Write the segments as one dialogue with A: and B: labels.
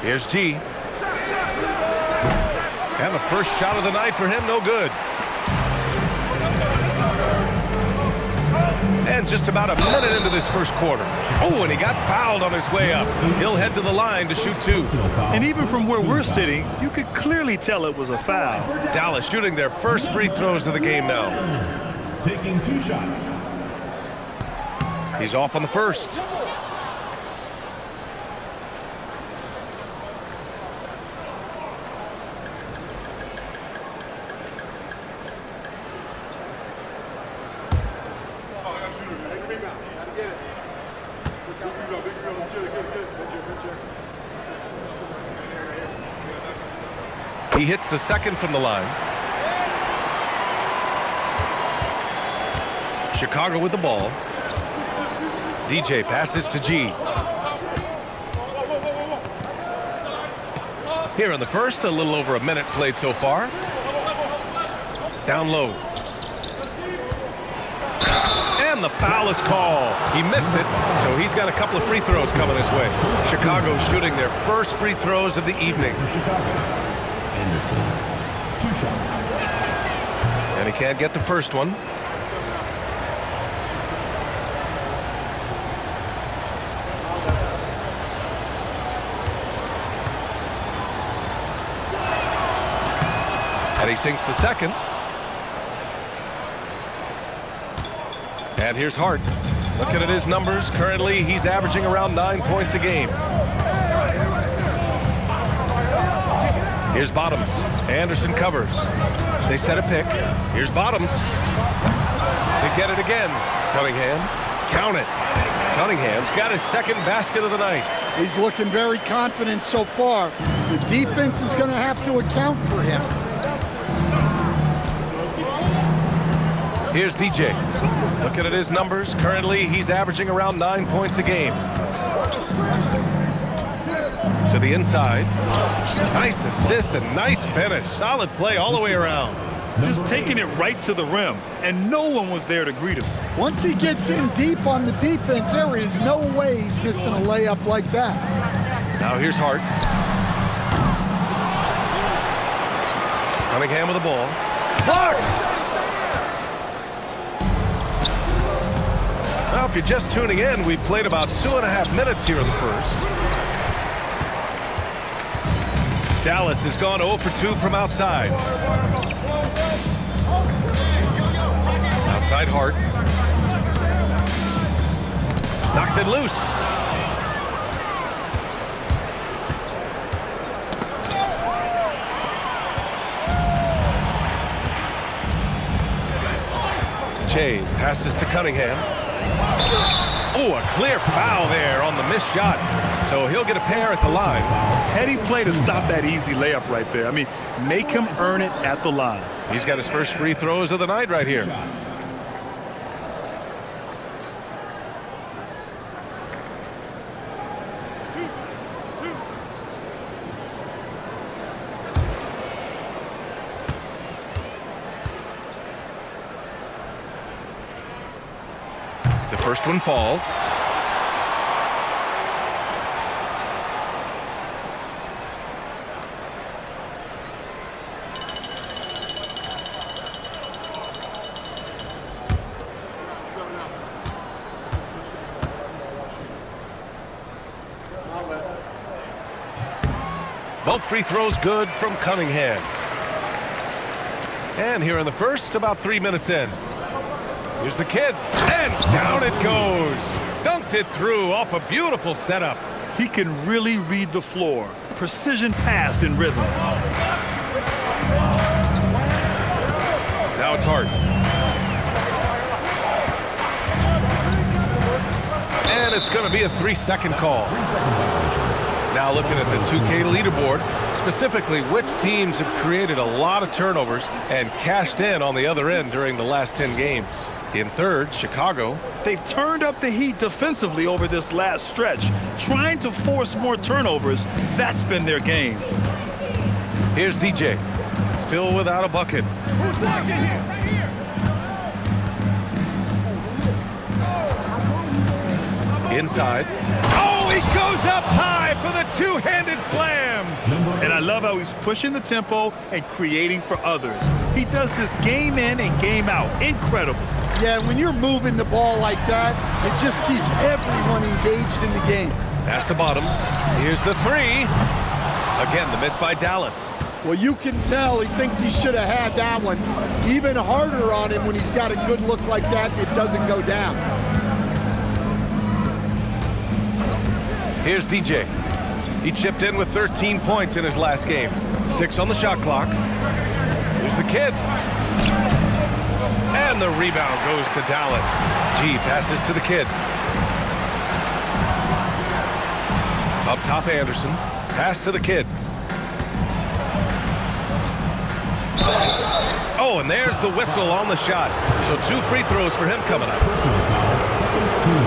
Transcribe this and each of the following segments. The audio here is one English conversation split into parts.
A: Here's G. And the first shot of the night for him, no good. And just about a minute into this first quarter. Oh, and he got fouled on his way up. He'll head to the line to shoot 2.
B: And even from where we're sitting, you could clearly tell it was a foul.
A: Dallas shooting their first free throws of the game now.
C: Taking 2 shots.
A: He's off on the first. He hits the second from the line. Chicago with the ball. DJ passes to G. Here in the first, a little over a minute played so far. Down low. And the foul is called. He missed it, so he's got a couple of free throws coming his way. Chicago shooting their first free throws of the evening.
C: Anderson, 2 shots.
A: And he can't get the first one. And he sinks the second. And here's Hart. Looking at his numbers, currently he's averaging around 9 points a game. Here's Bottoms. Anderson covers. They set a pick. Here's Bottoms. They get it again. Cunningham. Count it. Cunningham's got his second basket of the night.
D: He's looking very confident so far. The defense is going to have to account for him.
A: Here's DJ. Looking at his numbers, currently he's averaging around 9 points a game. To the inside. Nice assist and nice finish. Solid play all the way around.
B: Just taking it right to the rim, and no one was there to greet him.
D: Once he gets in deep on the defense, there is no way he's missing a layup like that.
A: Now here's Hart. Cunningham with the ball. Hart! Now, if you're just tuning in, we've played about 2.5 minutes here in the first. Dallas has gone 0 for 2 from outside. Outside Hart. Knocks it loose. Jay passes to Cunningham. Oh, a clear foul there on the missed shot. So he'll get a pair at the line.
B: Heady play to stop that easy layup right there. I mean, make him earn it at the line.
A: He's got his first free throws of the night right here. The first one falls. Both free throws good from Cunningham. And here in the first, about 3 minutes in. Here's the kid, and down it goes. Dunked it through off a beautiful setup.
B: He can really read the floor. Precision pass in rhythm.
A: Now it's Hart. And it's going to be a 3-second call. Now looking at the 2K leaderboard, specifically which teams have created a lot of turnovers and cashed in on the other end during the last 10 games. In third, Chicago.
B: They've turned up the heat defensively over this last stretch, trying to force more turnovers. That's been their game.
A: Here's DJ, still without a bucket.
E: Who's blocking here? Right here.
A: Inside. Oh, he goes up high for the two-handed slam.
B: love how he's pushing the tempo and creating for others. He does this game in and game out. Incredible.
D: Yeah, when you're moving the ball like that, it just keeps everyone engaged in the game.
A: Pass to Bottoms. Here's the three. Again, the miss by Dallas.
D: Well, you can tell he thinks he should have had that one. Even harder on him when he's got a good look like that, it doesn't go down.
A: Here's DJ. He chipped in with 13 points in his last game. 6 on the shot clock. Here's the kid. And the rebound goes to Dallas. G passes to the kid. Up top, Anderson. Pass to the kid. Oh, and there's the whistle on the shot. So 2 free throws for him coming up.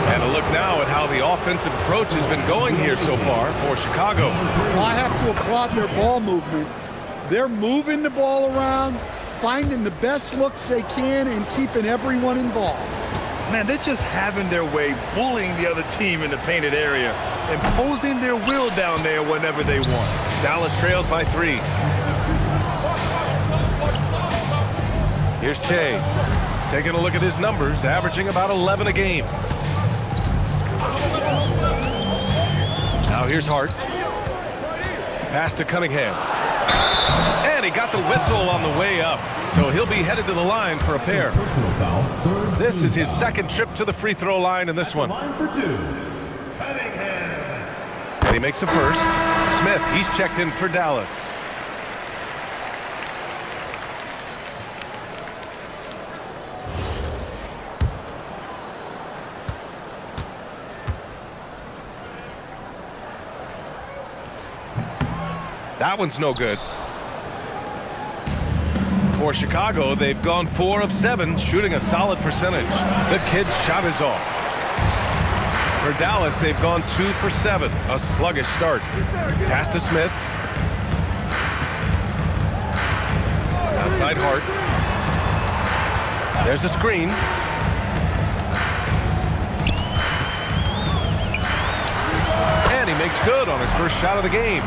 A: And a look now at how the offensive approach has been going here so far for Chicago.
D: Well, I have to applaud their ball movement. They're moving the ball around, finding the best looks they can, and keeping everyone involved.
B: Man, they're just having their way, bullying the other team in the painted area, imposing their will down there whenever they want.
A: Dallas trails by 3. Here's Che. Taking a look at his numbers, averaging about 11 a game. Now here's Hart. Pass to Cunningham. And he got the whistle on the way up. So he'll be headed to the line for a pair. This is his second trip to the free throw line in this one. And he makes a first. Smith, he's checked in for Dallas. That one's no good. For Chicago, they've gone 4 of 7, shooting a solid percentage. The kid's shot is off. For Dallas, they've gone 2 for 7, a sluggish start. Pass to Smith. Outside Hart. There's a screen. And he makes good on his first shot of the game.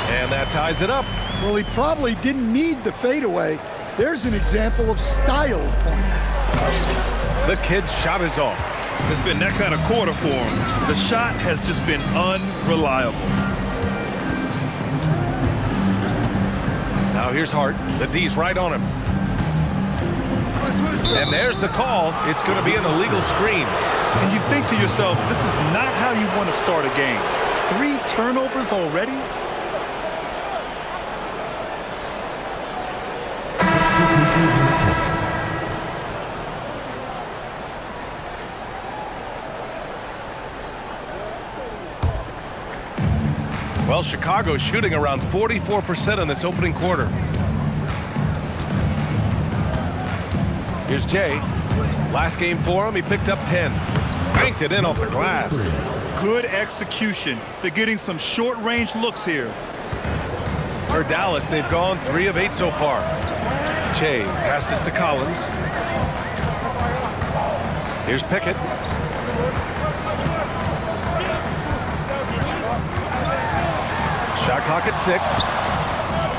A: And that ties it up.
D: Well, he probably didn't need the fadeaway. There's an example of style points.
A: The kid's shot is off.
B: It's been that kind of quarter for him. The shot has just been unreliable.
A: Now here's Hart. The D's right on him. And there's the call. It's going to be an illegal screen.
B: And you think to yourself, this is not how you want to start a game. 3 turnovers already?
A: Well, Chicago's shooting around 44% in this opening quarter. Here's Jay. Last game for him, he picked up 10. Banked it in off the glass.
B: Good execution. They're getting some short-range looks here.
A: For Dallas, they've gone 3 of 8 so far. Che passes to Collins. Here's Pickett. Shot clock at 6.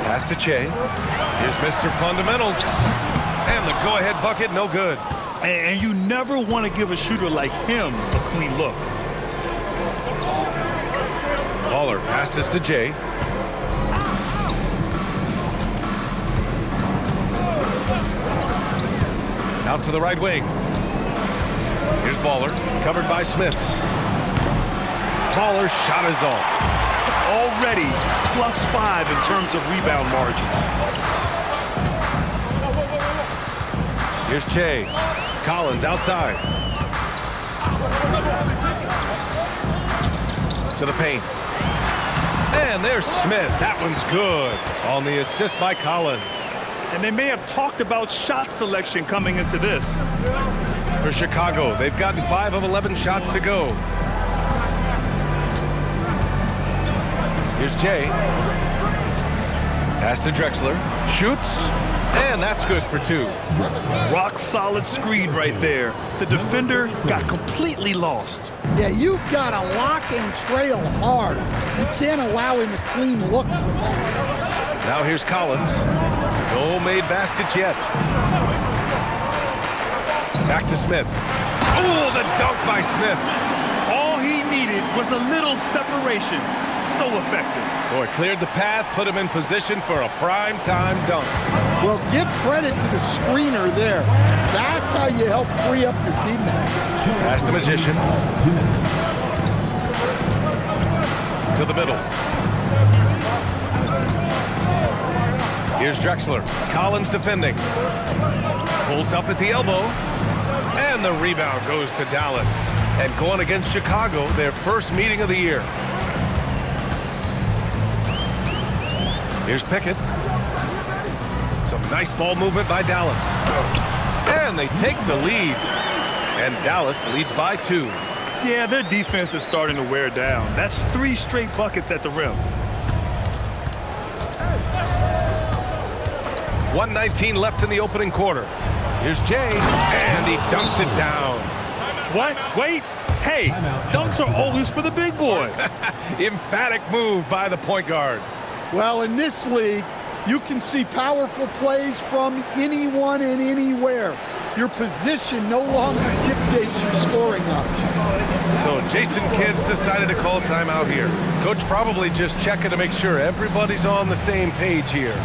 A: Pass to Che. Here's Mr. Fundamentals. And the go-ahead bucket, no good.
B: And you never want to give a shooter like him a clean look.
A: Baller passes to Jay. Out to the right wing. Here's Baller, covered by Smith. Baller's shot is off.
B: Already +5 in terms of rebound margin.
A: Here's Che. Collins outside. To the paint. And there's Smith. That one's good on the assist by Collins.
B: And they may have talked about shot selection coming into this.
A: For Chicago, they've gotten 5 of 11 shots to go. Here's Jay. Pass to Drexler. Shoots. And that's good for 2.
B: Rock solid screen right there. The defender got completely lost.
D: Yeah, you've got to lock and trail hard. You can't allow him a clean look from that.
A: Now here's Collins. No made baskets yet. Back to Smith. Oh, the dunk by Smith.
B: All he needed was a little separation. So effective.
A: Boy, cleared the path, put him in position for a prime-time dunk.
D: Well, give credit to the screener there. That's how you help free up your teammates.
A: Pass to Magician.
C: 2 minutes.
A: To the middle. Here's Drexler. Collins defending. Pulls up at the elbow. And the rebound goes to Dallas. And going against Chicago, their first meeting of the year. Here's Pickett. Some nice ball movement by Dallas. And they take the lead. And Dallas leads by 2.
B: Yeah, their defense is starting to wear down. That's 3 straight buckets at the rim.
A: 1:19 left in the opening quarter. Here's Jay, and he dunks it down.
B: What? Wait. Hey, dunks are always for the big boys.
A: Emphatic move by the point guard.
D: Well, in this league, you can see powerful plays from anyone and anywhere. Your position no longer dictates your scoring options.
A: So Jason Kidd's decided to call timeout here. Coach probably just checking to make sure everybody's on the same page here.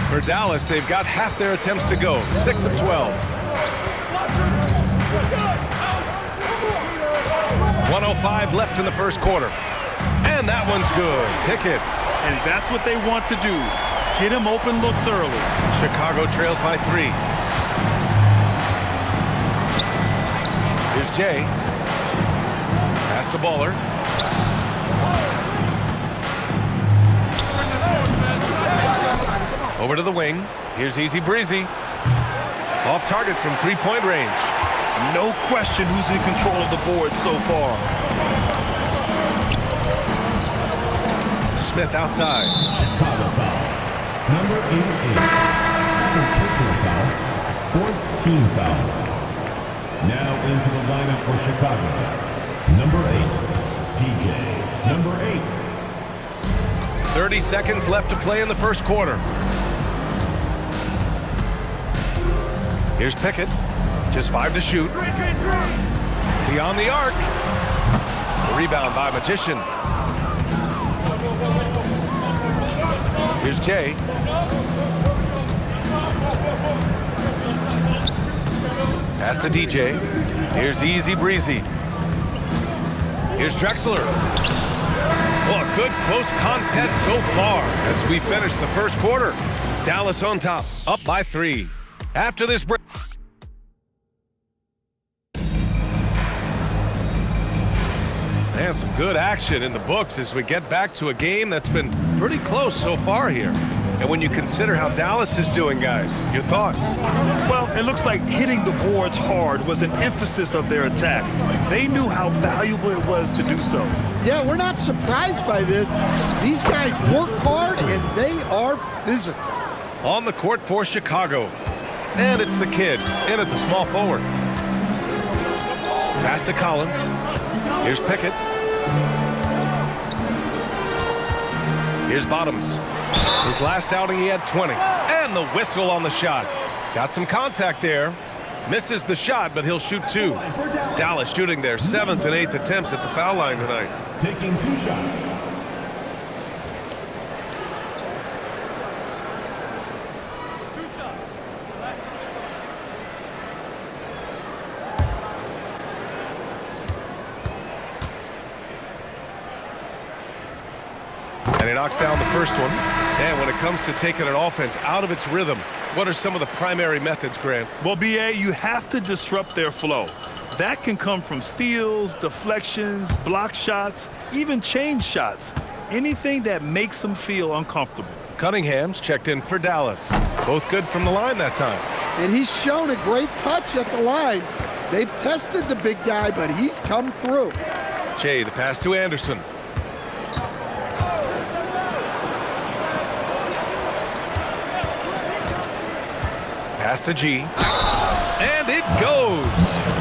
A: For Dallas, they've got half their attempts to go, 6 of 12. 1:05 left in the first quarter. And that one's good. Pickett.
B: And that's what they want to do. Get him open looks early.
A: Chicago trails by 3. Here's Jay. Pass to Baller. Over to the wing. Here's Easy Breezy. Off target from 3-point range.
B: No question who's in control of the board so far.
A: Smith outside.
C: Chicago foul. Number 88. Second personal foul. 4th team foul. Now into the lineup for Chicago. Number 8. DJ. Number 8.
A: 30 seconds left to play in the first quarter. Here's Pickett. Just 5 to shoot. Beyond the arc. Rebound by Magician. Here's Jay. Pass to DJ. Here's Easy Breezy. Here's Drexler. Well, a good close contest so far as we finish the first quarter. Dallas on top, up by 3. After this break. And some good action in the books as we get back to a game that's been pretty close so far here. And when you consider how Dallas is doing, guys, your thoughts?
B: Well, it looks like hitting the boards hard was an emphasis of their attack. They knew how valuable it was to do so.
D: Yeah, we're not surprised by this. These guys work hard and they are physical.
A: On the court for Chicago. And it's the kid in at the small forward. Pass to Collins. Here's Pickett. Here's Bottoms. His last outing, he had 20. And the whistle on the shot. Got some contact there. Misses the shot, but he'll shoot 2. Dallas shooting their 7th and 8th attempts at the foul line tonight.
C: Taking 2 shots.
A: And he knocks down the first one. And when it comes to taking an offense out of its rhythm, what are some of the primary methods, Grant?
B: Well, BA, you have to disrupt their flow. That can come from steals, deflections, block shots, even change shots. anything that makes them feel uncomfortable.
A: Cunningham's checked in for Dallas. Both good from the line that time.
D: And he's shown a great touch at the line. They've tested the big guy, but he's come through.
A: Jay, the pass to Anderson. Pass to G. And it goes.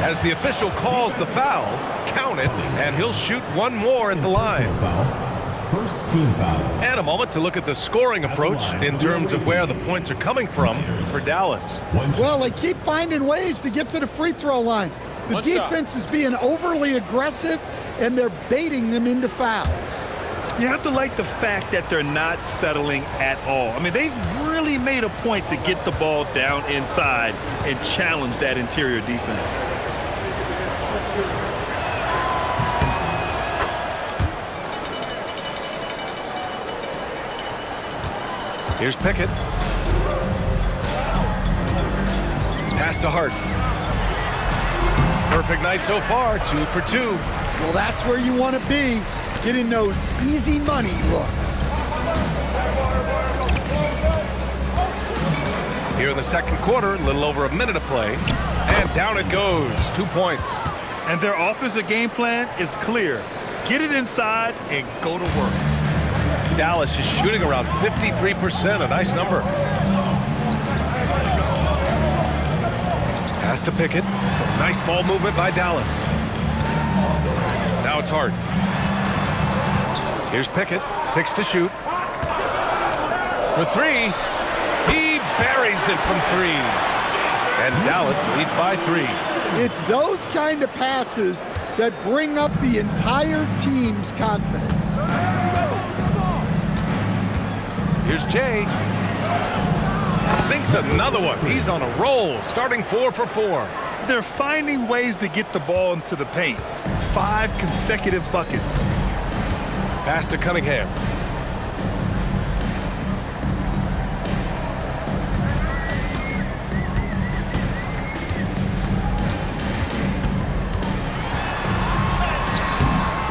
A: As the official calls the foul, count it, and he'll shoot one more at the line.
C: First team foul.
A: And a moment to look at the scoring approach in terms of where the points are coming from for Dallas.
D: Well, they keep finding ways to get to the free throw line. The defense is being overly aggressive, and they're baiting them into fouls.
B: You have to like the fact that they're not settling at all. I mean, they've really made a point to get the ball down inside and challenge that interior defense.
A: Here's Pickett. Pass to Hart. Perfect night so far, 2 for 2.
D: Well, that's where you want to be, getting those easy money looks.
A: Here in the second quarter, a little over a minute of play. And down it goes, 2 points.
B: And their offensive game plan is clear. Get it inside and go to work.
A: Dallas is shooting around 53%, a nice number. Pass to Pickett. Some nice ball movement by Dallas. Now it's Hart. Here's Pickett, 6 to shoot. For 3, he buries it from 3. And Dallas leads by 3.
D: It's those kind of passes that bring up the entire team's confidence.
A: Here's Jay. Sinks another one. He's on a roll, starting 4 for 4.
B: They're finding ways to get the ball into the paint. 5 consecutive buckets.
A: Pass to Cunningham.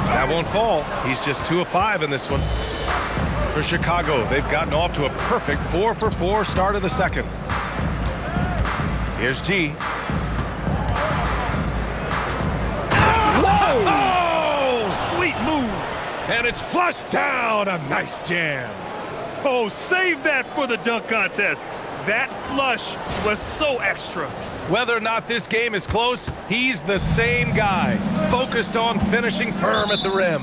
A: That won't fall. He's just 2 of 5 in this one. For Chicago, they've gotten off to a perfect 4 for 4 start of the second. Here's G.
B: Whoa! Oh, sweet move.
A: And it's flushed down. A nice jam.
B: Oh, save that for the dunk contest. That flush was so extra.
A: Whether or not this game is close, he's the same guy, focused on finishing firm at the rim.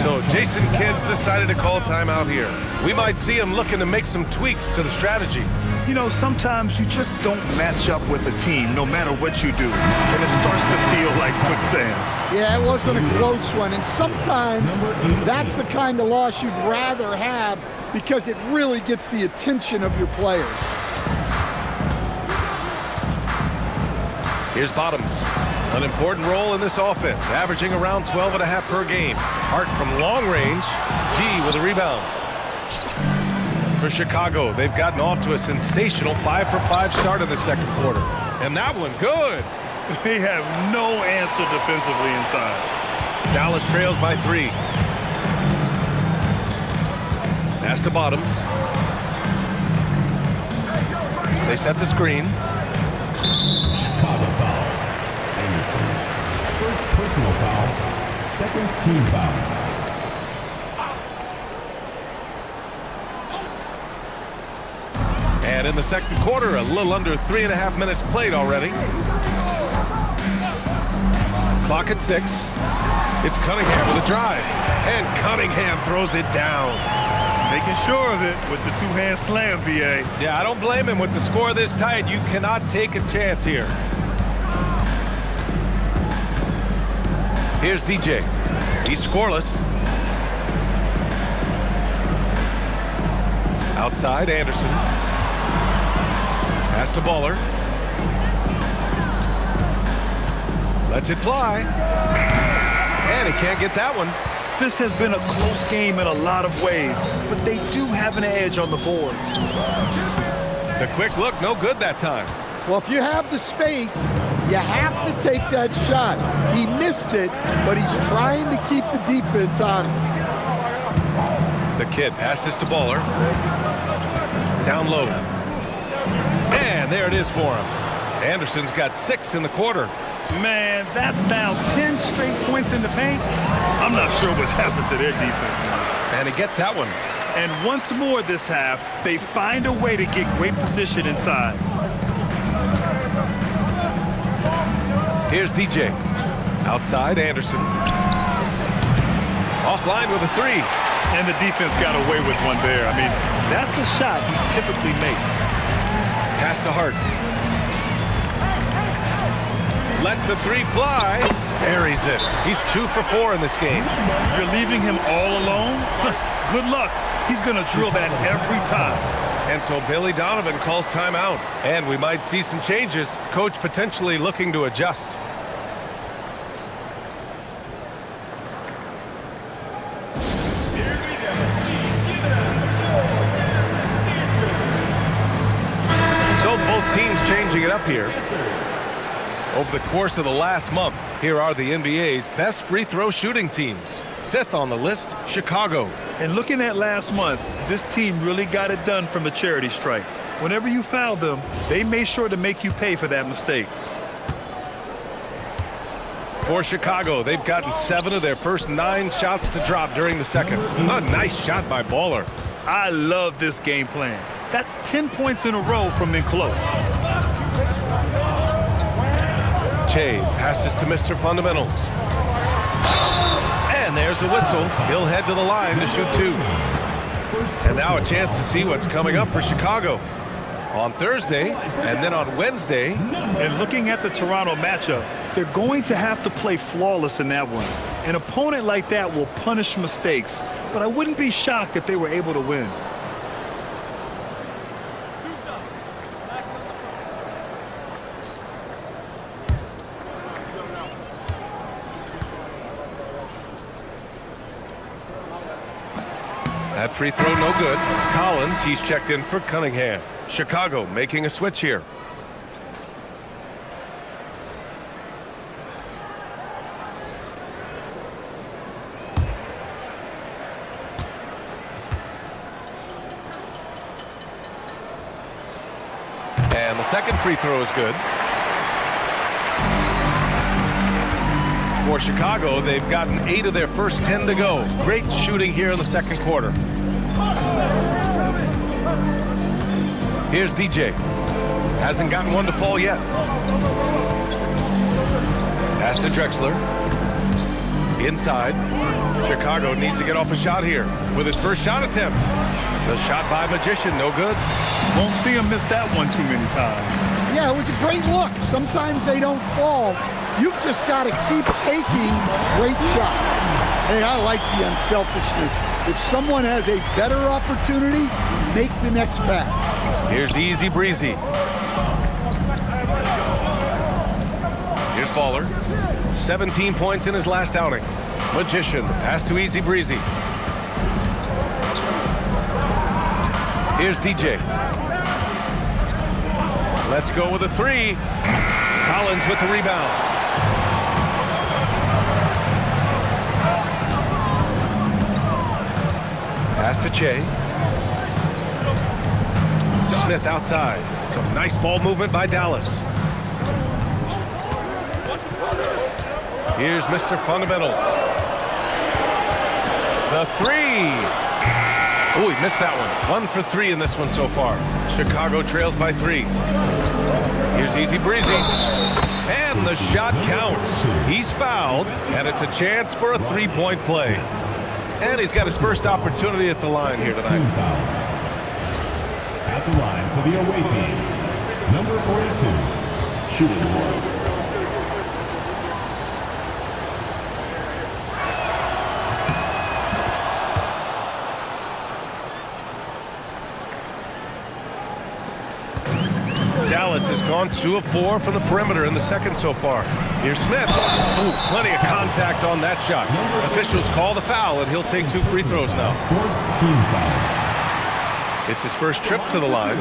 A: So Jason Kidd's decided to call timeout here. We might see him looking to make some tweaks to the strategy.
B: You know, sometimes you just don't match up with a team no matter what you do, and it starts to feel like quicksand.
D: Yeah, it wasn't a close one, and sometimes that's the kind of loss you'd rather have because it really gets the attention of your players.
A: Here's Bottoms. An important role in this offense, averaging around 12.5 per game. Hart from long range. G with a rebound. For Chicago, they've gotten off to a sensational 5 for 5 start in the second quarter. And that one good.
B: They have no answer defensively inside.
A: Dallas trails by 3. Pass to Bottoms. They set the screen.
C: Chicago foul. Anderson. First personal foul. Second team foul.
A: And in the second quarter, a little under 3.5 minutes played already. Clock at 6. It's Cunningham with a drive. And Cunningham throws it down.
B: Making sure of it with the two-hand slam, BA.
A: Yeah, I don't blame him with the score this tight. You cannot take a chance here. Here's DJ. He's scoreless. Outside, Anderson. Pass to Baller. Lets it fly. And he can't get that one.
B: This has been a close game in a lot of ways, but they do have an edge on the boards.
A: The quick look, no good that time.
D: Well, if you have the space, you have to take that shot. He missed it, but he's trying to keep the defense honest.
A: The kid passes to Baller. Down low. And there it is for him. Anderson's got 6 in the quarter.
B: Man, that's now 10 straight points in the paint. I'm not sure what's happened to their defense.
A: And he gets that one.
B: And once more this half, they find a way to get great position inside.
A: Here's DJ. Outside, Anderson. Offline with a 3.
B: And the defense got away with one there. I mean, that's a shot he typically makes.
A: Pass to Hart. Lets the 3 fly. Buries it. He's 2 for 4 in this game.
B: You're leaving him all alone? Good luck. He's going to drill that every time.
A: And so Billy Donovan calls timeout. And we might see some changes. Coach potentially looking to adjust. So both teams changing it up here. Over the course of the last month, here are the NBA's best free throw shooting teams. 5th on the list, Chicago.
B: And looking at last month, this team really got it done from a charity stripe. Whenever you fouled them, they made sure to make you pay for that mistake.
A: For Chicago, they've gotten 7 of their first 9 shots to drop during the second. A nice shot by Baller.
B: I love this game plan. That's 10 points in a row from in close.
A: Che passes to Mr. Fundamentals. And there's the whistle. He'll head to the line to shoot 2. And now a chance to see what's coming up for Chicago on Thursday and then on Wednesday.
B: And looking at the Toronto matchup, they're going to have to play flawless in that one. An opponent like that will punish mistakes, but I wouldn't be shocked if they were able to win.
A: That free throw no good. Collins, he's checked in for Cunningham. Chicago making a switch here. And the second free throw is good. For Chicago, they've gotten 8 of their first 10 to go. Great shooting here in the second quarter. Here's DJ. Hasn't gotten one to fall yet. Pass to Drexler. Inside. Chicago needs to get off a shot here with his first shot attempt. The shot by Magician, no good.
B: Won't see him miss that one too many times.
D: Yeah, it was a great look. Sometimes they don't fall. You've just got to keep taking great shots. Hey, I like the unselfishness. If someone has a better opportunity, make the next pass.
A: Here's Easy Breezy. Here's Baller. 17 points in his last outing. Magician, pass to Easy Breezy. Here's DJ. Let's go with a 3. Collins with the rebound. Pass to Che. Smith outside. Some nice ball movement by Dallas. Here's Mr. Fundamentals. The 3. Oh, he missed that one. 1 for 3 in this one so far. Chicago trails by 3. Here's Easy Breezy. And the shot counts. He's fouled, and it's a chance for a 3-point play. And he's got his first opportunity at the line here tonight.
C: At the line for the away team, number 42, shooting guard.
A: Dallas has gone 2 of 4 from the perimeter in the second so far. Here's Smith. Ooh, plenty of contact on that shot. Officials call the foul, and he'll take 2 free throws now.
C: 14 foul.
A: It's his first trip to the line.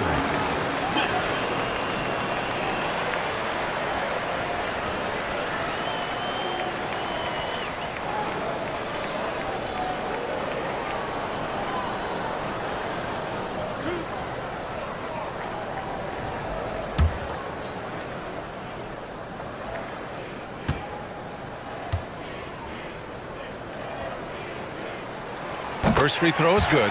A: First free throw is good.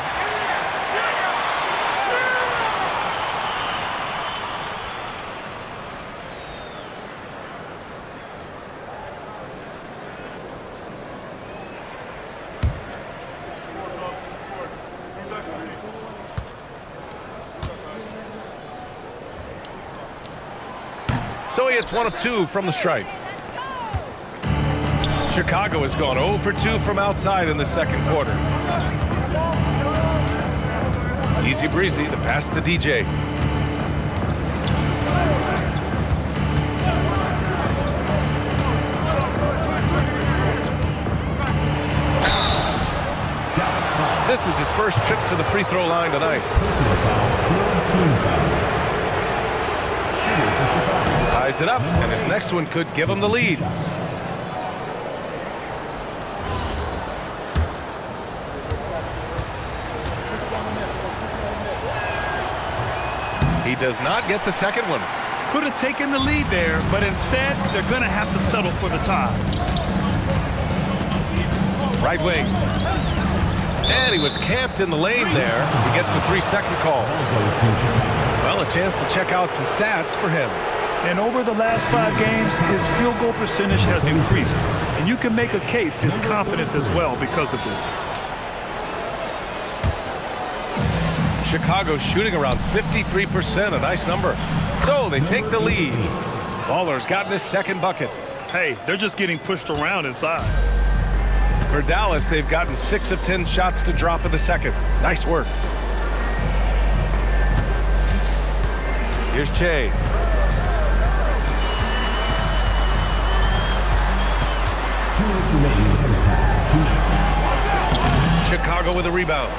A: So he hits 1 of 2 from the stripe. Chicago has gone 0 for 2 from outside in the second quarter. Easy breezy, the pass to DJ. This is his first trip to the free throw line tonight. Ties it up, and his next one could give him the lead. He does not get the second one.
B: Could have taken the lead there, but instead, they're going to have to settle for the tie.
A: Right wing. And he was camped in the lane there. He gets a 3-second call. Well, a chance to check out some stats for him.
B: And over the last 5 games, his field goal percentage has increased. And you can make a case his confidence as well because of this.
A: Chicago shooting around 53%, a nice number. So they take the lead. Baller's gotten his second bucket.
B: Hey, they're just getting pushed around inside.
A: For Dallas, they've gotten 6 of 10 shots to drop in the second. Nice work. Here's Che. Chicago with a rebound.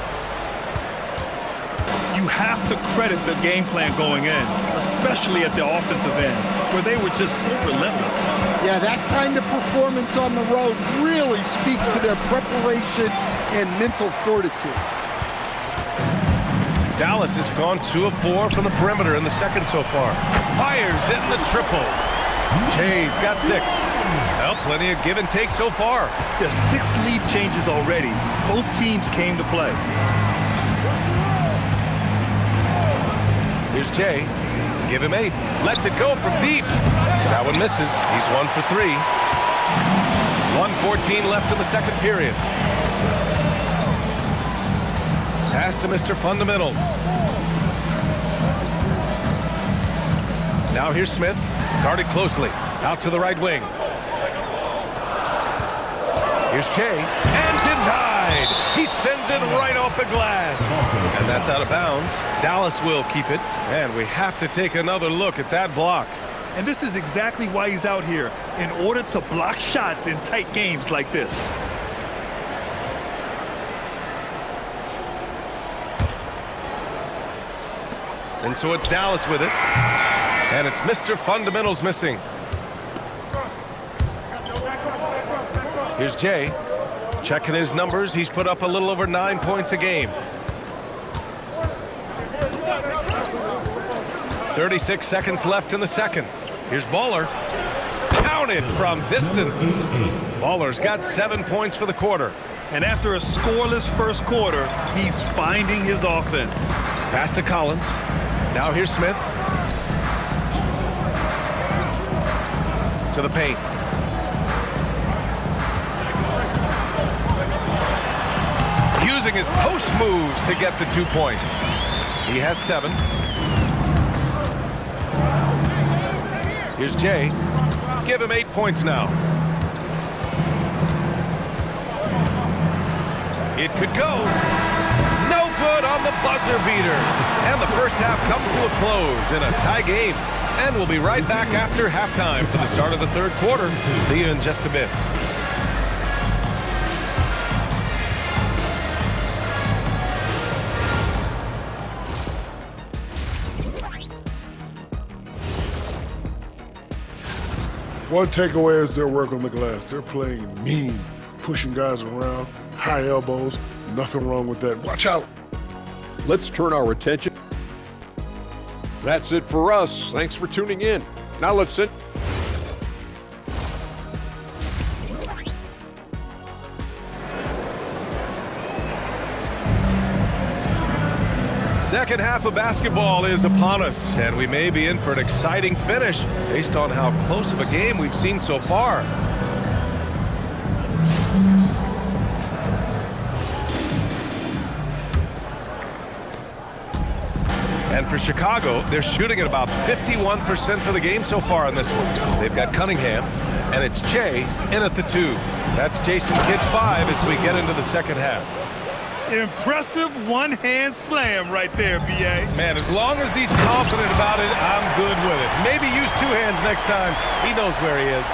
B: You have to credit the game plan going in, especially at the offensive end, where they were just so relentless.
D: Yeah, that kind of performance on the road really speaks to their preparation and mental fortitude.
A: Dallas has gone 2 of 4 from the perimeter in the second so far. Fires in the triple. Che's got 6. Well, plenty of give and take so far.
B: There's 6 lead changes already. Both teams came to play.
A: Here's Che. Give him 8. Lets it go from deep. That one misses. He's 1 for 3. 1:14 left in the second period. Pass to Mr. Fundamentals. Now here's Smith. Guarded closely. Out to the right wing. Here's Che. And denied. He sends it right off the glass. And that's out of bounds. Dallas will keep it. And we have to take another look at that block.
B: And this is exactly why he's out here, in order to block shots in tight games like this.
A: And so it's Dallas with it. And it's Mr. Fundamentals missing. Here's Jay. Checking his numbers. He's put up a little over 9 points a game. 36 seconds left in the second. Here's Baller. Counted from distance. Baller's got 7 points for the quarter.
B: And after a scoreless first quarter, he's finding his offense.
A: Pass to Collins. Now here's Smith. To the paint. Using his post moves to get the 2 points. He has 7. Here's Jay. Give him 8 points now. It could go. No good on the buzzer beater. And the first half comes to a close in a tie game. And we'll be right back after halftime for the start of the third quarter. See you in just a bit.
F: One takeaway is their work on the glass. They're playing mean, pushing guys around, high elbows, nothing wrong with that. Watch out.
G: Let's turn our attention. That's it for us. Thanks for tuning in. Now let's sit.
A: Second half of basketball is upon us, and we may be in for an exciting finish based on how close of a game we've seen so far. And for Chicago, they're shooting at about 51% for the game so far in this one. They've got Cunningham, and it's Jay in at the 2. That's Jason Kidd's 5 as we get into the second half.
B: Impressive one-hand slam right there, B.A.
A: Man, as long as he's confident about it, I'm good with it. Maybe use 2 hands next time. He knows where he is.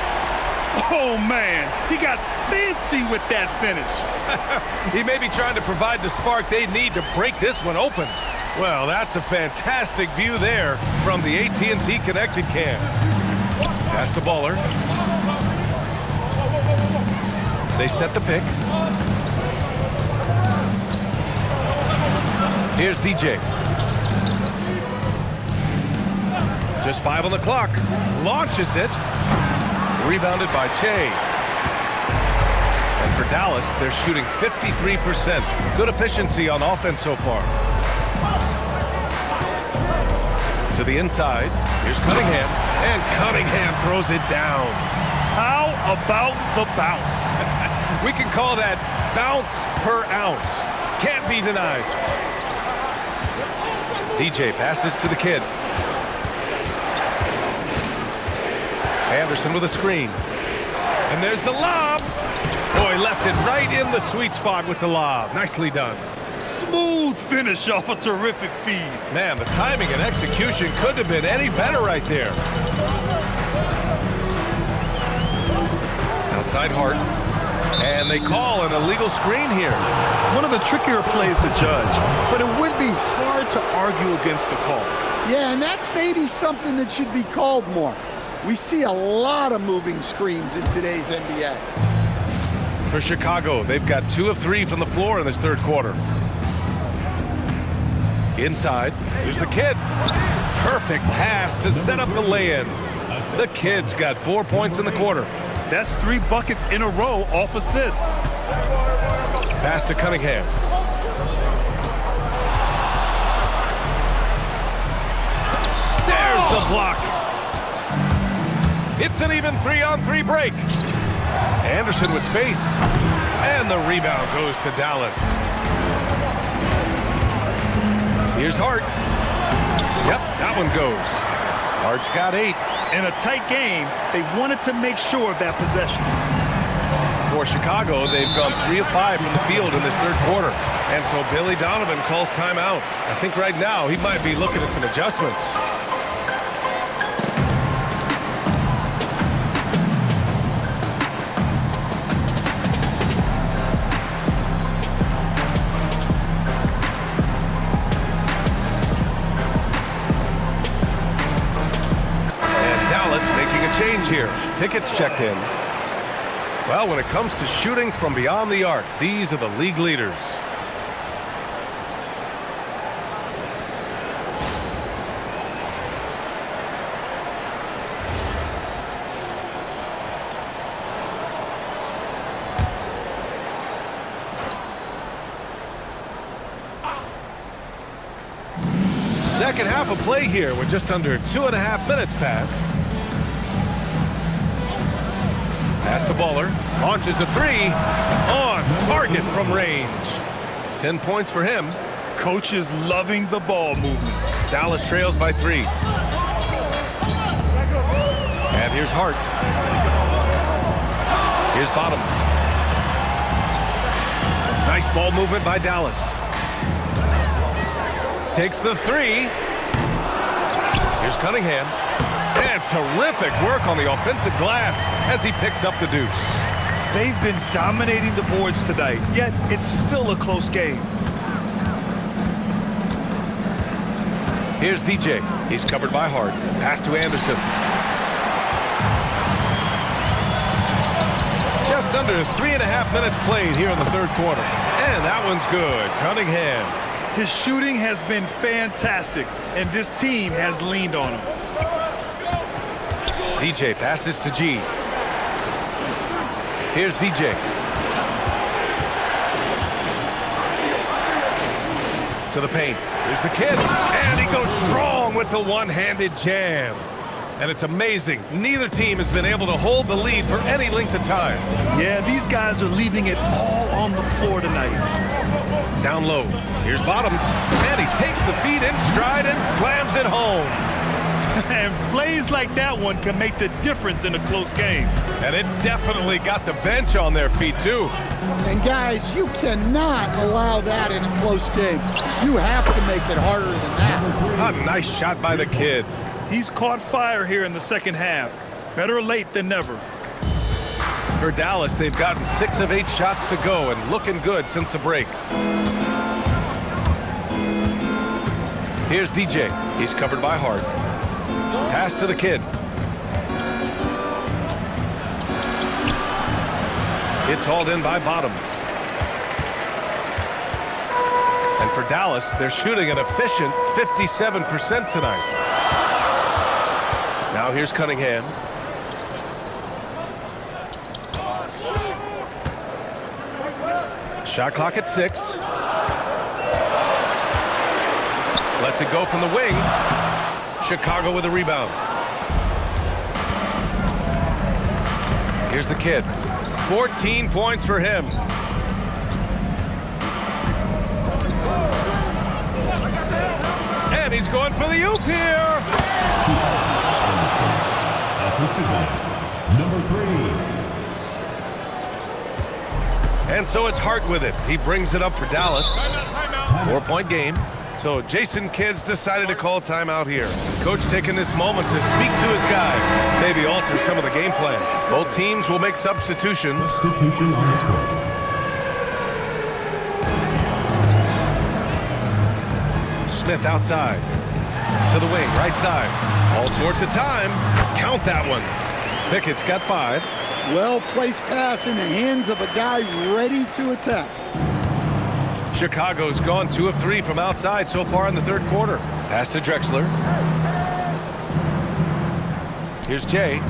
B: Oh, man, he got fancy with that finish.
A: He may be trying to provide the spark they need to break this one open. Well, that's a fantastic view there from the AT&T Connected Cam. Pass to Baller. They set the pick. Here's DJ. Just 5 on the clock. Launches it. Rebounded by Che. And for Dallas, they're shooting 53%. Good efficiency on offense so far. To the inside. Here's Cunningham. And Cunningham throws it down.
B: How about the bounce?
A: We can call that bounce per ounce. Can't be denied. DJ passes to the kid. Anderson with a screen. And there's the lob. Boy, left it right in the sweet spot with the lob. Nicely done.
B: Smooth finish off a terrific feed.
A: Man, the timing and execution couldn't have been any better right there. Outside Hart. And they call an illegal screen here.
B: One of the trickier plays to judge, but it would be hard to argue against the call.
D: Yeah, and that's maybe something that should be called more. We see a lot of moving screens in today's NBA.
A: For Chicago, they've got 2 of 3 from the floor in this third quarter. Inside, here's the kid. Perfect pass to set up the lay-in. The kid's got 4 points in the quarter.
B: That's 3 buckets in a row off assist.
A: Pass to Cunningham. There's the block. It's an even 3-on-3 break. Anderson with space. And the rebound goes to Dallas. Here's Hart. Yep, that one goes. Hart's got 8.
B: In a tight game, they wanted to make sure of that possession.
A: For Chicago, they've gone 3 of 5 from the field in this third quarter. And so Billy Donovan calls timeout. I think right now he might be looking at some adjustments. Here, Pickett's checked in. Well, when it comes to shooting from beyond the arc, these are the league leaders. Second half of play here with just under 2.5 minutes passed. Pass to Baller, launches a 3, on target from range. 10 points for him.
B: Coach is loving the ball movement.
A: Dallas trails by 3. And here's Hart. Here's Bottoms. Some nice ball movement by Dallas. Takes the 3. Here's Cunningham. And terrific work on the offensive glass as he picks up the deuce.
B: They've been dominating the boards tonight, yet it's still a close game.
A: Here's DJ. He's covered by Hart. Pass to Anderson. Just under 3.5 minutes played here in the third quarter. And that one's good. Cunningham.
B: His shooting has been fantastic, and this team has leaned on him.
A: DJ passes to G. Here's DJ. To the paint. Here's the kid. And he goes strong with the one-handed jam. And it's amazing. Neither team has been able to hold the lead for any length of time.
B: Yeah, these guys are leaving it all on the floor tonight.
A: Down low. Here's Bottoms. And he takes the feed in stride and slams it home.
B: And plays like that one can make the difference in a close game.
A: And it definitely got the bench on their feet, too.
D: And guys, you cannot allow that in a close game. You have to make it harder than that.
A: A nice shot by the kid.
B: He's caught fire here in the second half. Better late than never.
A: For Dallas, they've gotten 6 of 8 shots to go and looking good since the break. Here's DJ. He's covered by Hart. Pass to the kid. It's hauled in by Bottoms. And for Dallas, they're shooting an efficient 57% tonight. Now here's Cunningham. Shot clock at 6. Lets it go from the wing. Chicago with a rebound. Here's the kid. 14 points for him. And he's going for the oop here.
C: Assistant number 3.
A: And so it's Hart with it. He brings it up for Dallas. 4-point game. So Jason Kidd's decided to call timeout here. Coach taking this moment to speak to his guys. Maybe alter some of the game plan. Both teams will make substitutions.
C: Substitution on the court.
A: Smith outside. To the wing, right side. All sorts of time. Count that one. Pickett's got 5.
D: Well-placed pass in the hands of a guy ready to attack.
A: Chicago's gone 2 of 3 from outside so far in the third quarter. Pass to Drexler. Here's Jay.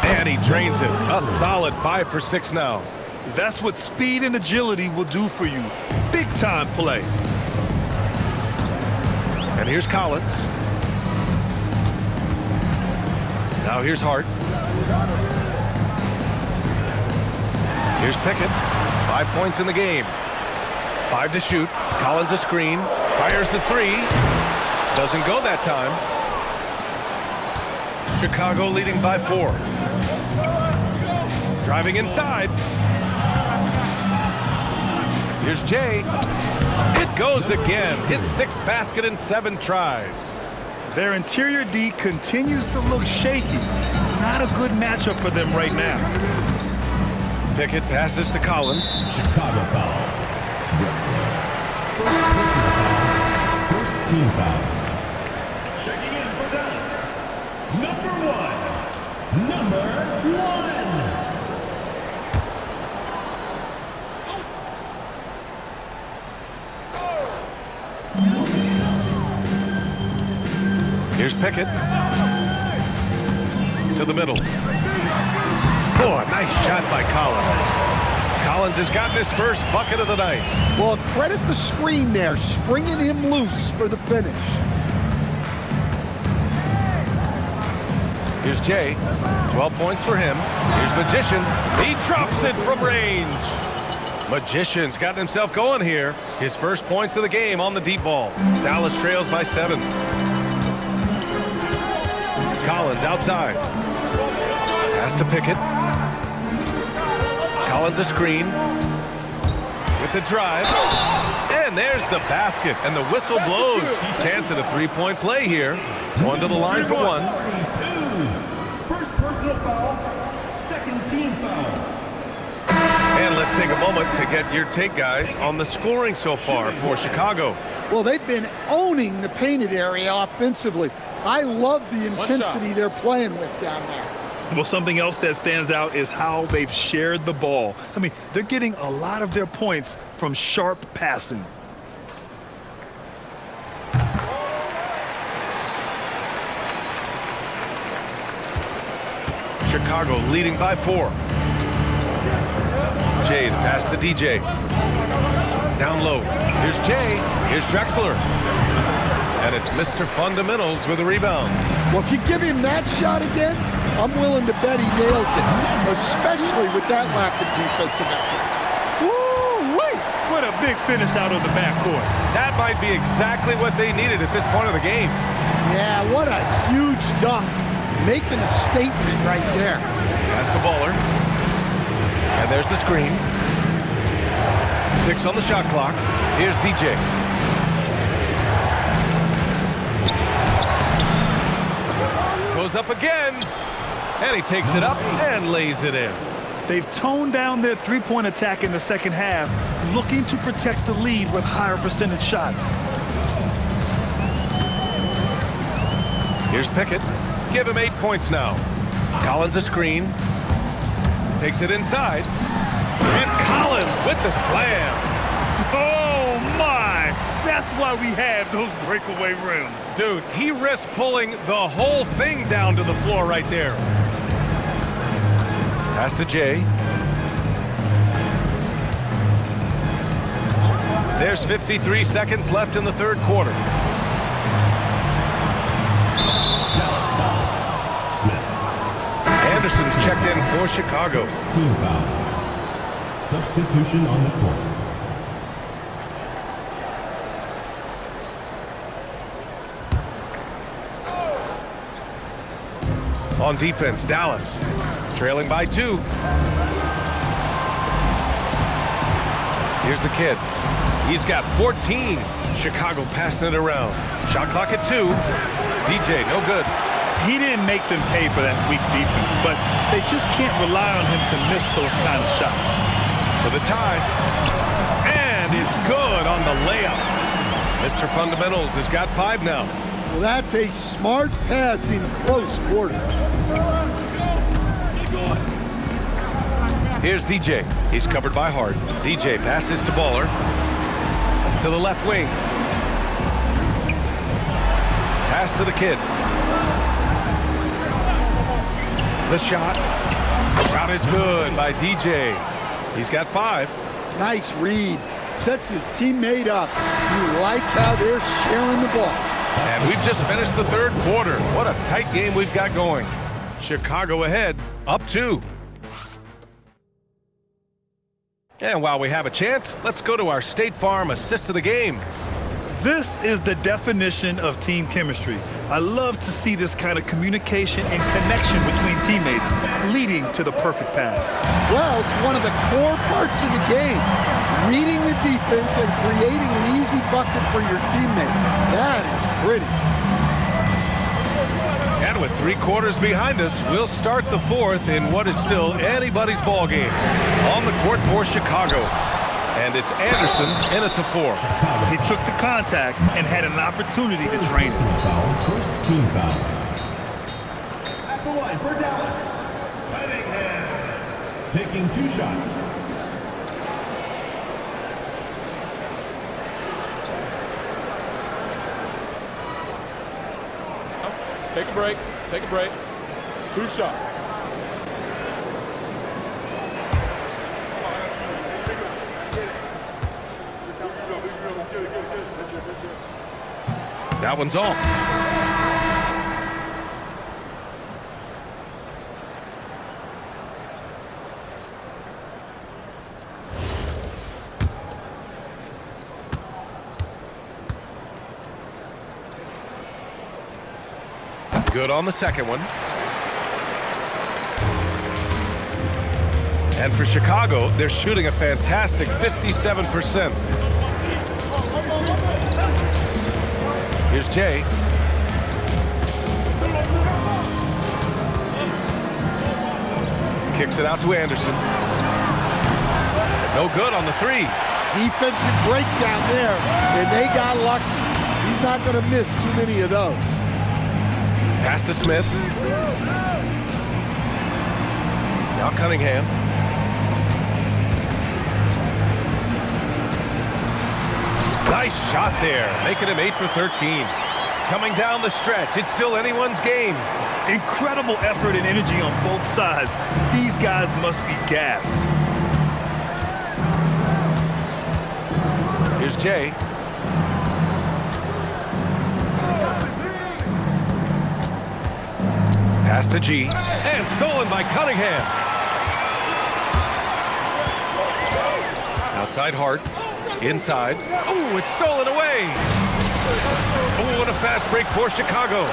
A: And he drains it. A solid 5 for 6 now.
B: That's what speed and agility will do for you. Big-time play.
A: And here's Collins. Now here's Hart. Here's Pickett. 5 points in the game. 5 to shoot. Collins a screen. Fires the 3. Doesn't go that time. Chicago leading by 4. Driving inside. Here's Jay. It goes again. His 6th basket in 7 tries.
B: Their interior D continues to look shaky. Not a good matchup for them right now.
A: Pickett passes to Collins.
C: Chicago foul. Drexler. First team foul. Checking in for Dallas. Number 1. Number 1.
A: Here's Pickett. To the middle. Oh, a nice shot by Collins. Collins has gotten his first bucket of the night.
D: Well, credit the screen there, springing him loose for the finish.
A: Here's Jay. 12 points for him. Here's Magician. He drops it from range. Magician's gotten himself going here. His first points of the game on the deep ball. Dallas trails by 7. Collins outside. Pass to Pickett. Collins a screen. With the drive. And there's the basket. And the whistle blows. Chance at a 3-point play here. One to the line for 1.
C: First personal foul. Second team foul.
A: And let's take a moment to get your take, guys, on the scoring so far for Chicago.
D: Well, they've been owning the painted area offensively. I love the intensity they're playing with down there.
B: Well, something else that stands out is how they've shared the ball. I mean, they're getting a lot of their points from sharp passing.
A: Chicago leading by 4. Jay, the pass to DJ. Down low. Here's Jay. Here's Drexler. And it's Mr. Fundamentals with a rebound.
D: Well, if you give him that shot again, I'm willing to bet he nails it, especially with that lack of defensive effort.
B: Woo-wee! What a big finish out of the backcourt.
A: That might be exactly what they needed at this point of the game.
D: Yeah, what a huge dunk. Making a statement right there.
A: Pass to Baller. And there's the screen. 6 on the shot clock. Here's DJ. Goes up again. And he takes it up and lays it in.
B: They've toned down their three-point attack in the second half, looking to protect the lead with higher percentage shots.
A: Here's Pickett. Give him 8 points now. Collins a screen. Takes it inside. And Collins with the slam.
B: Oh, my! That's why we have those breakaway rims.
A: Dude, he risked pulling the whole thing down to the floor right there. Pass to Jay. There's 53 seconds left in the third quarter. Anderson's checked in for Chicago.
C: Team foul. Substitution on the court.
A: On defense, Dallas. Trailing by 2. Here's the kid. He's got 14. Chicago passing it around. Shot clock at 2. DJ, no good.
B: He didn't make them pay for that weak defense, but they just can't rely on him to miss those kind of shots.
A: For the tie. And it's good on the layup. Mr. Fundamentals has got 5 now.
D: Well, that's a smart pass in close quarters.
A: Here's DJ. He's covered by Hart. DJ passes to Baller. To the left wing. Pass to the kid. The shot. Shot is good by DJ. He's got 5.
D: Nice read. Sets his teammate up. You like how they're sharing the ball.
A: And we've just finished the third quarter. What a tight game we've got going. Chicago ahead, up 2. And while we have a chance, let's go to our State Farm assist of the game.
B: This is the definition of team chemistry. I love to see this kind of communication and connection between teammates leading to the perfect pass.
D: Well, it's one of the core parts of the game. Reading the defense and creating an easy bucket for your teammate. That is pretty.
A: And with 3 quarters behind us, we'll start the fourth in what is still anybody's ball game. On the court for Chicago. And it's Anderson in at the 4.
B: He took the contact and had an opportunity to drain it.
C: First team foul. At the line for Dallas. Taking 2 shots.
G: Take a break. Take a break. 2 shots.
A: That one's off. Good on the second one. And for Chicago, they're shooting a fantastic 57%. Here's Jay. Kicks it out to Anderson. No good on the 3.
D: Defensive breakdown there, and they got lucky. He's not going to miss too many of those.
A: Pass to Smith. Now Cunningham. Nice shot there, making him 8 for 13. Coming down the stretch, it's still anyone's game.
B: Incredible effort and energy on both sides. These guys must be gassed.
A: Here's Jay. Pass to G. And stolen by Cunningham. Outside Hart. Inside. Oh, it's stolen away. Oh, and a fast break for Chicago.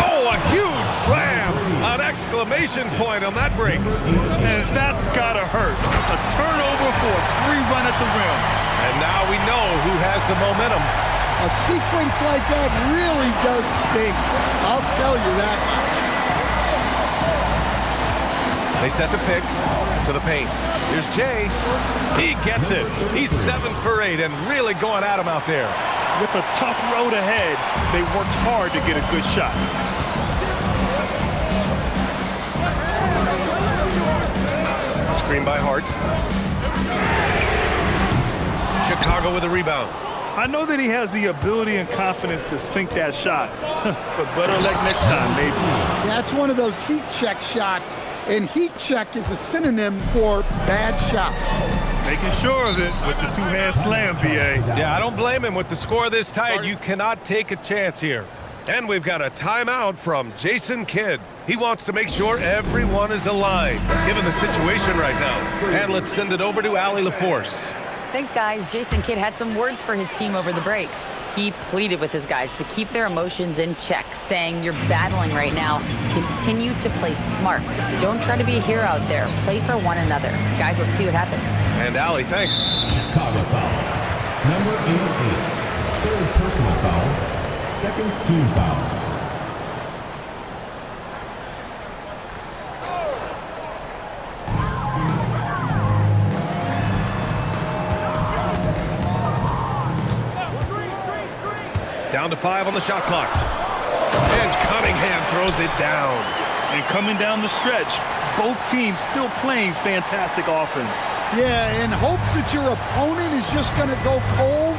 A: Oh, a huge slam. An exclamation point on that break.
B: And that's got to hurt. A turnover for a free run at the rim.
A: And now we know who has the momentum.
D: A sequence like that really does sting. I'll tell you that.
A: They set the pick to the paint. Here's Jay. He gets it. He's 7 for 8 and really going at him out there.
B: With a tough road ahead, they worked hard to get a good shot.
A: Screen by Hart. Chicago with a rebound.
B: I know that he has the ability and confidence to sink that shot, but better luck next time, maybe.
D: That's one of those heat check shots, and heat check is a synonym for bad shot.
B: Making sure of it with the two-hand slam, BA.
A: Yeah, I don't blame him. With the score this tight, you cannot take a chance here. And we've got a timeout from Jason Kidd. He wants to make sure everyone is aligned, given the situation right now. And let's send it over to Allie LaForce.
H: Thanks, guys. Jason Kidd had some words for his team over the break. He pleaded with his guys to keep their emotions in check, saying, "You're battling right now. Continue to play smart. Don't try to be a hero out there. Play for one another." Guys, let's see what happens.
A: And Allie, thanks.
C: Chicago foul. Number 88. Third personal foul. Second team foul.
A: Down to 5 on the shot clock. And Cunningham throws it down.
B: And coming down the stretch, both teams still playing fantastic offense.
D: Yeah, in hopes that your opponent is just going to go cold,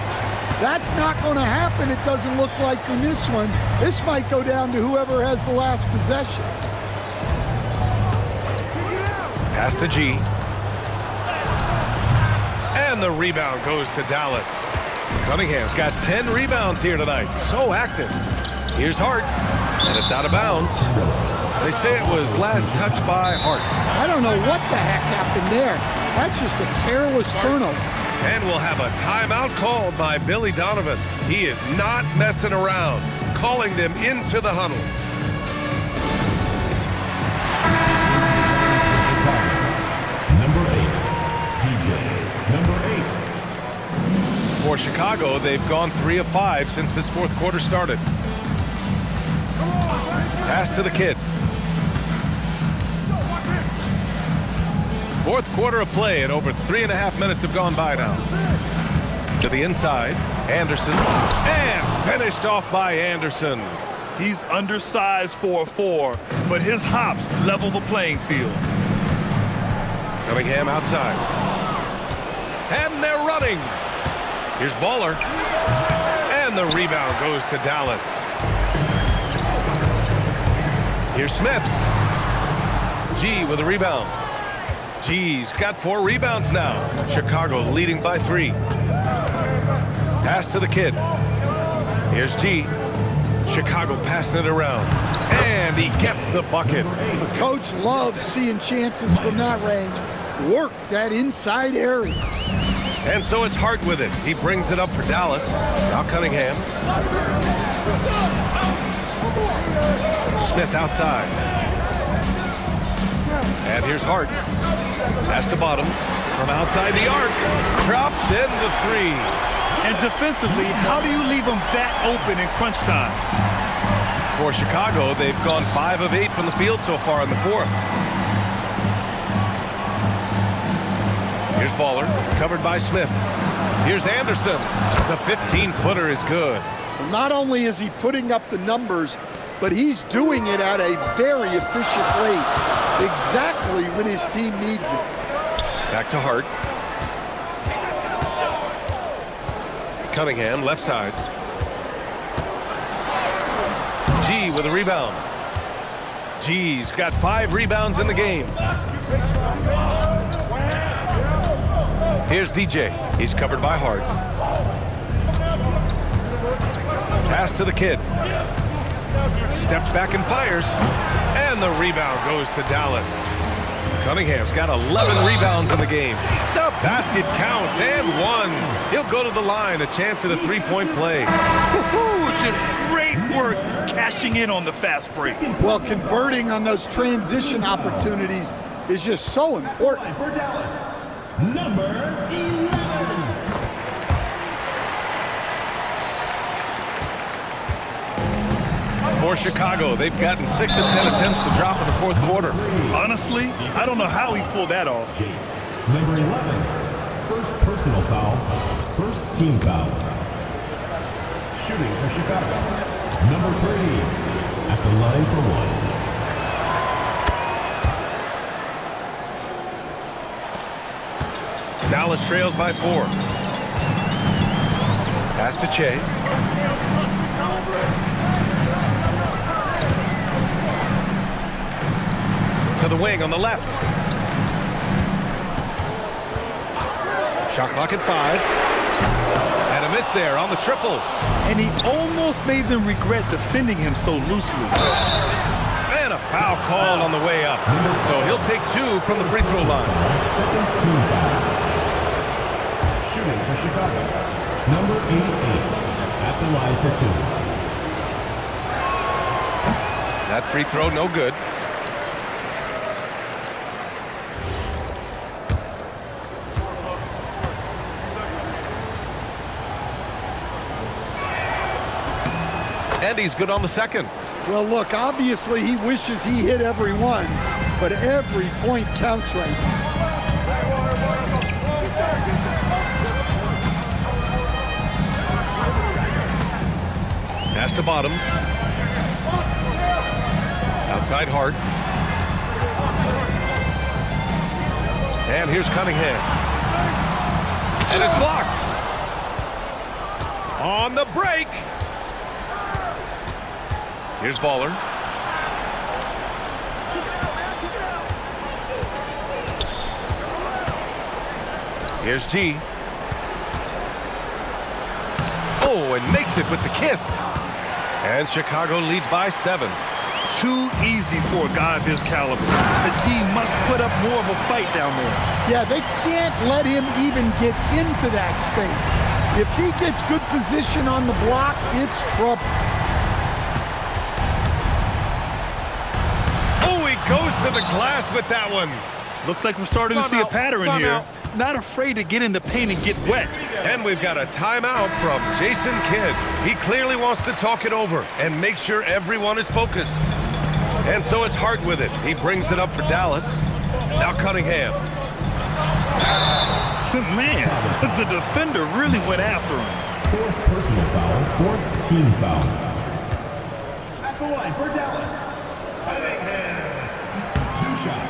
D: that's not going to happen. It doesn't look like in this one. This might go down to whoever has the last possession.
A: Pass to G. And the rebound goes to Dallas. Cunningham's got 10 rebounds here tonight. So active. Here's Hart. And it's out of bounds. They say it was last touched by Hart.
D: I don't know what the heck happened there. That's just a careless turnover.
A: And we'll have a timeout called by Billy Donovan. He is not messing around, calling them into the huddle.
C: Number 8. DJ. Number 8.
A: For Chicago, they've gone 3 of 5 since this fourth quarter started. Pass to the Kid. Fourth quarter of play, and over 3.5 minutes have gone by now. To the inside, Anderson, and finished off by Anderson.
B: He's undersized for a 4, but his hops level the playing field.
A: Cunningham outside. And they're running. Here's Baller. And the rebound goes to Dallas. Here's Smith. G with a rebound. G's got 4 rebounds now. Chicago leading by 3. Pass to the Kid. Here's G. Chicago passing it around. And he gets the bucket.
D: The coach loves seeing chances from that range. Work that inside area.
A: And so it's Hart with it. He brings it up for Dallas. Now Cunningham. Smith outside. And here's Hart. Pass to Bottoms. From outside the arc. Drops in the 3.
B: And defensively, how do you leave them that open in crunch time?
A: For Chicago, they've gone 5 of 8 from the field so far in the fourth. Here's Baller, covered by Smith. Here's Anderson. The 15-footer is good.
D: Not only is he putting up the numbers, but he's doing it at a very efficient rate, exactly when his team needs it.
A: Back to Hart. Cunningham, left side. G with a rebound. G's got 5 rebounds in the game. Here's DJ. He's covered by Hart. Pass to the kid. Steps back and fires. And the rebound goes to Dallas. Cunningham's got 11 rebounds in the game. The basket counts and one. He'll go to the line, a chance at a three-point play.
B: Just great work cashing in on the fast break.
D: Well, converting on those transition opportunities is just so important.
C: For Dallas, number 11.
A: For Chicago, they've gotten 6 of 10 attempts to drop in the fourth quarter.
B: Honestly, I don't know how he pulled that off.
C: Number 11, first personal foul, first team foul. Shooting for Chicago. Number 3, at the line for one.
A: Dallas trails by 4. Pass to Che. To the wing on the left. Shot clock at 5. And a miss there on the triple.
B: And he almost made them regret defending him so loosely.
A: And a foul called on the way up. So he'll take 2 from the free throw line.
C: Second team foul. Shooting for Chicago. Number 88, at the line for 2.
A: That free throw no good. And he's good on the second.
D: Well, look, obviously he wishes he hit every one, but every point counts right now.
A: Pass to Bottoms. Outside Hart. And here's Cunningham. And it's blocked. On the break. Here's Baller. Here's G. Oh, and makes it with the kiss. And Chicago leads by 7.
B: Too easy for a guy of his caliber. The D must put up more of a fight down there.
D: Yeah, they can't let him even get into that space. If he gets good position on the block, it's trouble.
A: Goes to the glass with that one.
B: Looks like we're starting to see a pattern here. Not afraid to get in the paint and get wet.
A: And we've got a timeout from Jason Kidd. He clearly wants to talk it over and make sure everyone is focused. And so it's Hart with it. He brings it up for Dallas. Now Cunningham.
B: Man, the defender really went after him.
C: Fourth personal foul, fourth team foul. At the line for Dallas, Cunningham.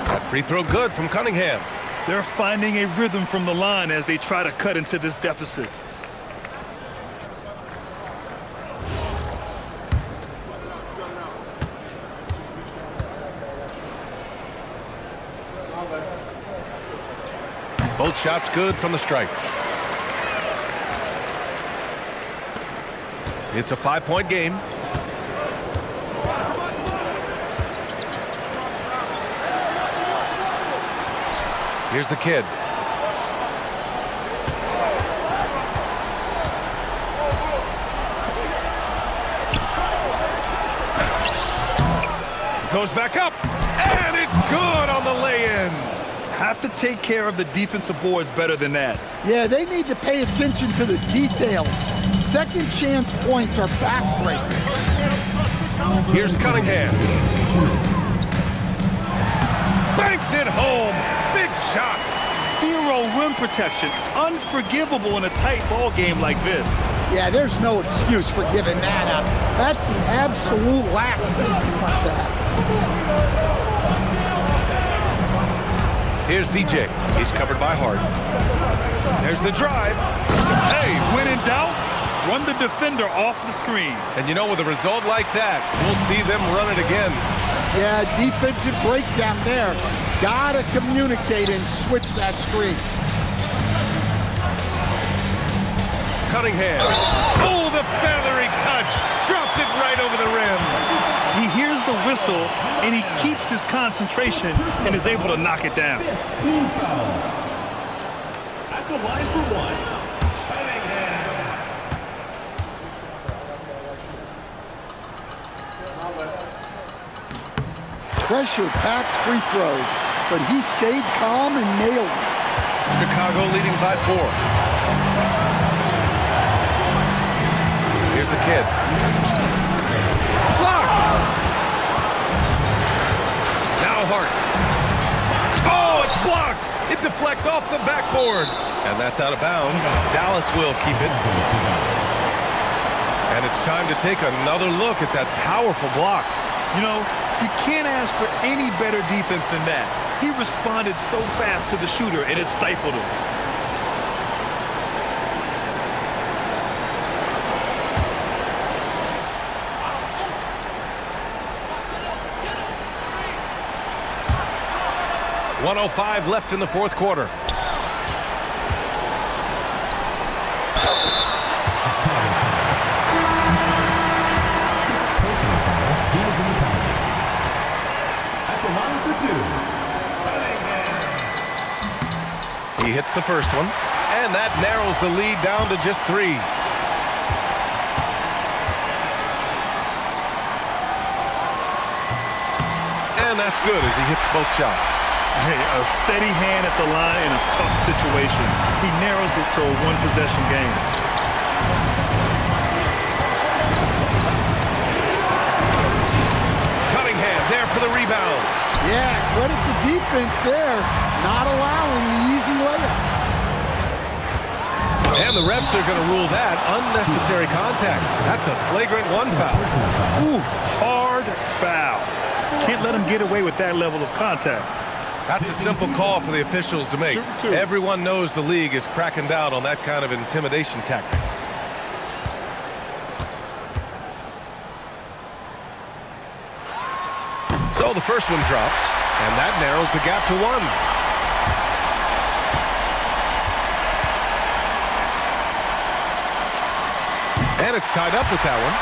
A: That free throw good from Cunningham.
B: They're finding a rhythm from the line as they try to cut into this deficit.
A: Both shots good from the stripe. It's a 5-point game. Here's the kid. Goes back up, and it's good on the lay-in.
B: Have to take care of the defensive boards better than that.
D: Yeah, they need to pay attention to the details. Second chance points are backbreakers.
A: Here's Cunningham. Banks it home. Big shot.
B: Zero rim protection. Unforgivable in a tight ball game like this.
D: Yeah, there's no excuse for giving that up. That's the absolute last thing you want to happen.
A: Here's DJ. He's covered by Hart. There's the drive.
B: Hey, when in doubt, run the defender off the screen.
A: And you know, with a result like that, we'll see them run it again.
D: Yeah, defensive breakdown there. Gotta communicate and switch that screen.
A: Cunningham. Oh, the feathery touch. over the rim.
B: He hears the whistle, and he keeps his concentration and is able to knock it down.
C: Team foul. At the line for one.
D: Pressure-packed free throws, but he stayed calm and nailed it.
A: Chicago leading by 4. Here's the kid. Blocked! Now Hart. Oh, it's blocked! It deflects off the backboard. And that's out of bounds. Dallas will keep it. And it's time to take another look at that powerful block.
B: You know, you can't ask for any better defense than that. He responded so fast to the shooter, and it stifled him.
A: .105 left in the fourth quarter. He hits the first one, and that narrows the lead down to just 3. And that's good as he hits both shots.
B: Hey, a steady hand at the line in a tough situation. He narrows it to a one-possession game.
A: Cunningham there for the rebound.
D: Yeah, credit the defense there, not allowing the easy layup.
A: And the refs are going to rule that unnecessary contact. That's a flagrant 1 foul.
B: Ooh, hard foul. Can't let him get away with that level of contact.
A: That's a simple call for the officials to make. Everyone knows the league is cracking down on that kind of intimidation tactic. So the first one drops, and that narrows the gap to 1. And it's tied up with that one.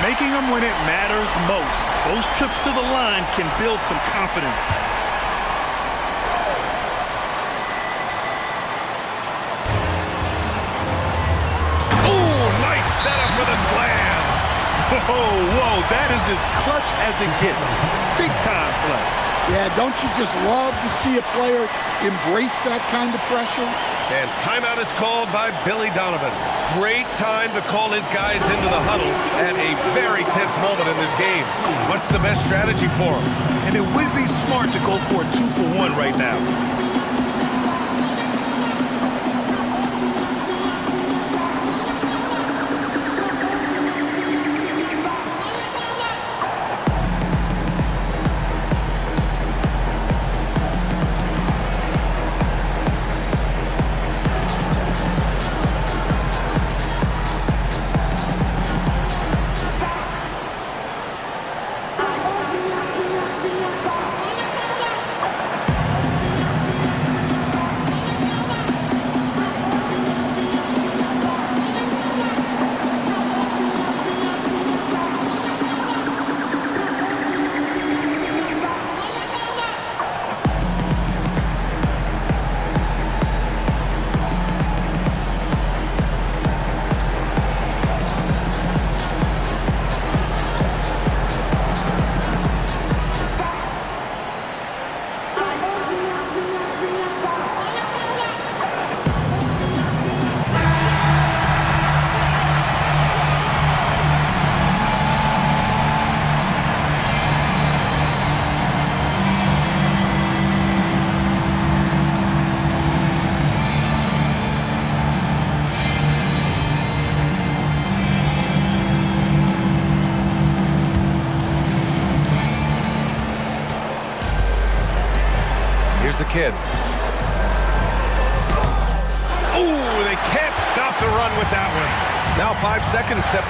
B: Making them when it matters most. Those trips to the line can build some confidence. Whoa, that is as clutch as it gets. Big time play.
D: Yeah, don't you just love to see a player embrace that kind of pressure?
A: And timeout is called by Billy Donovan. Great time to call his guys into the huddle at a very tense moment in this game. What's the best strategy for him?
B: And it would be smart to go for a 2-for-1 right now.
A: Here's the kid. Ooh, they can't stop the run with that one. Now 5 seconds separate.